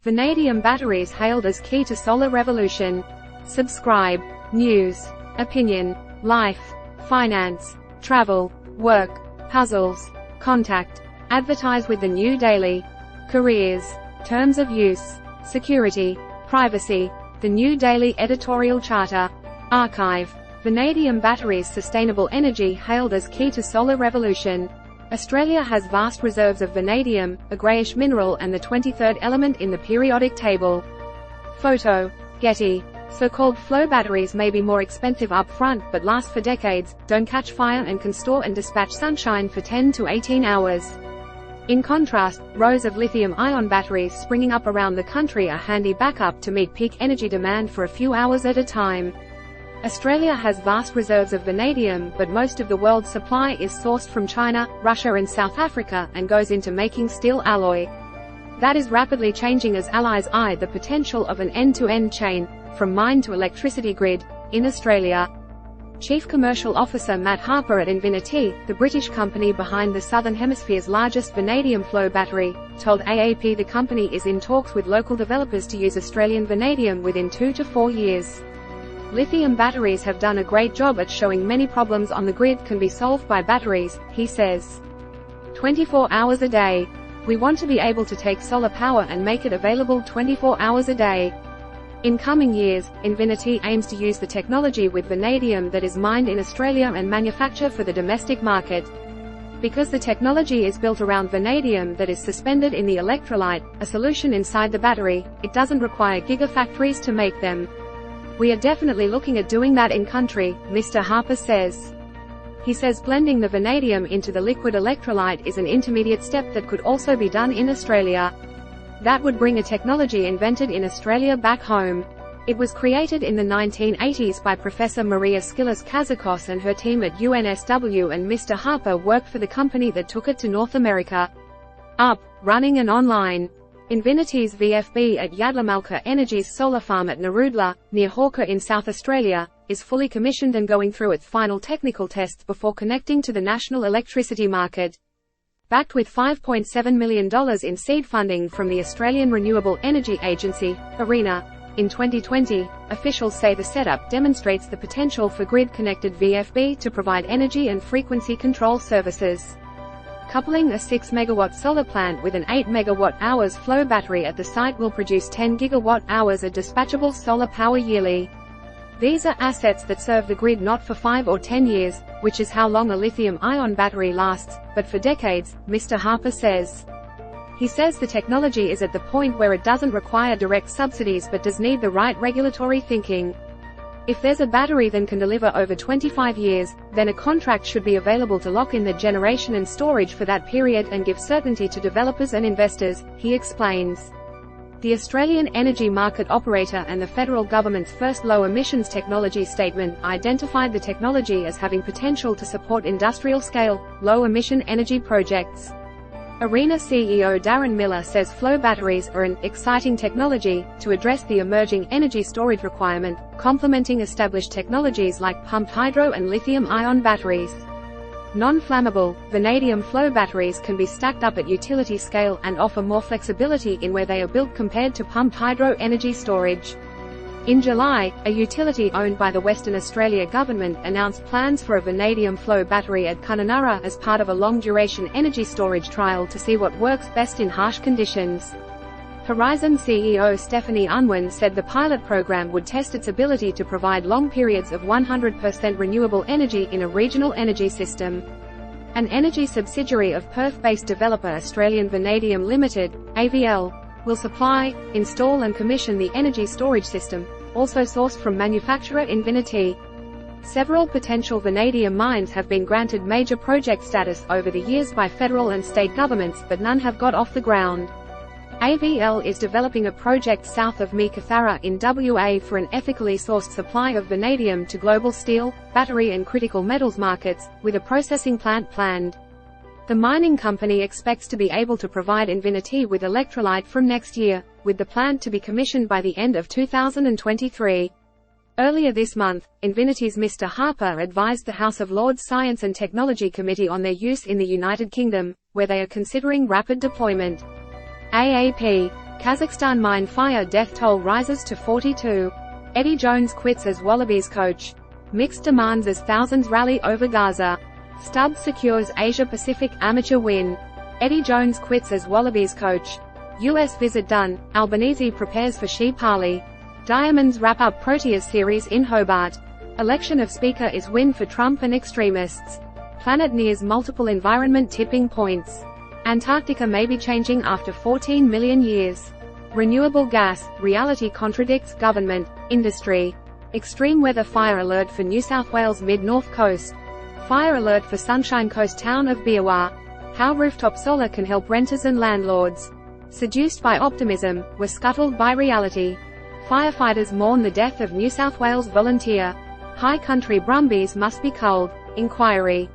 Vanadium batteries hailed as key to solar revolution. Subscribe. News, opinion, life, finance, travel, work, puzzles, contact. Advertise with the new daily. Careers, terms of use, security, privacy. The new daily editorial charter. Archive. Vanadium batteries sustainable energy hailed as key to solar revolution. Australia has vast reserves of vanadium, a greyish mineral and the 23rd element in the periodic table. Photo. Getty. So-called flow batteries may be more expensive up front but last for decades, don't catch fire and can store and dispatch sunshine for 10 to 18 hours. In contrast, rows of lithium-ion batteries springing up around the country are handy backup to meet peak energy demand for a few hours at a time. Australia has vast reserves of vanadium, but most of the world's supply is sourced from China, Russia and South Africa, and goes into making steel alloy. That is rapidly changing as allies eye the potential of an end-to-end chain, from mine to electricity grid, in Australia. Chief Commercial Officer Matt Harper at Invinity, the British company behind the Southern Hemisphere's largest vanadium flow battery, told AAP the company is in talks with local developers to use Australian vanadium within 2 to 4 years. Lithium batteries have done a great job at showing many problems on the grid can be solved by batteries, he says. 24 hours a day. We want to be able to take solar power and make it available 24 hours a day. In coming years, Invinity aims to use the technology with vanadium that is mined in Australia and manufacture for the domestic market. Because the technology is built around vanadium that is suspended in the electrolyte, a solution inside the battery, it doesn't require gigafactories to make them. We are definitely looking at doing that in country, Mr. Harper says. He says blending the vanadium into the liquid electrolyte is an intermediate step that could also be done in Australia. That would bring a technology invented in Australia back home. It was created in the 1980s by Professor Maria Skillas-Kazakos and her team at UNSW, and Mr. Harper worked for the company that took it to North America. Up, running and online. Invinity's VFB at Yadlamalka Energy's solar farm at Narudla, near Hawker in South Australia, is fully commissioned and going through its final technical tests before connecting to the national electricity market. Backed with $5.7 million in seed funding from the Australian Renewable Energy Agency, ARENA. In 2020, officials say the setup demonstrates the potential for grid-connected VFB to provide energy and frequency control services. Coupling a 6 MW solar plant with an 8 MWh flow battery at the site will produce 10 GWh of dispatchable solar power yearly. These are assets that serve the grid not for 5 or 10 years, which is how long a lithium-ion battery lasts, but for decades, Mr. Harper says. He says the technology is at the point where it doesn't require direct subsidies but does need the right regulatory thinking. If there's a battery that can deliver over 25 years, then a contract should be available to lock in the generation and storage for that period and give certainty to developers and investors, he explains. The Australian Energy Market Operator and the federal government's first low-emissions technology statement identified the technology as having potential to support industrial-scale, low-emission energy projects. ARENA CEO Darren Miller says flow batteries are an exciting technology to address the emerging energy storage requirement, complementing established technologies like pumped hydro and lithium-ion batteries. Non-flammable, vanadium flow batteries can be stacked up at utility scale and offer more flexibility in where they are built compared to pumped hydro energy storage. In July, a utility owned by the Western Australia government announced plans for a vanadium flow battery at Kununurra as part of a long-duration energy storage trial to see what works best in harsh conditions. Horizon CEO Stephanie Unwin said the pilot program would test its ability to provide long periods of 100% renewable energy in a regional energy system. An energy subsidiary of Perth-based developer Australian Vanadium Limited, AVL, will supply, install and commission the energy storage system, also sourced from manufacturer Invinity. Several potential vanadium mines have been granted major project status over the years by federal and state governments, but none have got off the ground. AVL is developing a project south of Meekatharra in WA for an ethically sourced supply of vanadium to global steel, battery and critical metals markets, with a processing plant planned. The mining company expects to be able to provide Invinity with electrolyte from next year, with the plant to be commissioned by the end of 2023. Earlier this month, Invinity's Mr. Harper advised the House of Lords Science and Technology Committee on their use in the United Kingdom, where they are considering rapid deployment. AAP. Kazakhstan mine fire death toll rises to 42. Eddie Jones quits as Wallabies coach. Mixed demands as thousands rally over Gaza. Stubbs secures Asia-Pacific amateur win. Eddie Jones quits as Wallabies coach. US visit done, Albanese prepares for Shea Parley. Diamonds wrap up Proteas series in Hobart. Election of Speaker is win for Trump and extremists. Planet nears multiple environment tipping points. Antarctica may be changing after 14 million years. Renewable gas, reality contradicts government, industry. Extreme weather fire alert for New South Wales mid-north coast. Fire alert for Sunshine Coast town of Biawar. How rooftop solar can help renters and landlords. Seduced by optimism, were scuttled by reality. Firefighters mourn the death of New South Wales volunteer. High country brumbies must be culled. Inquiry.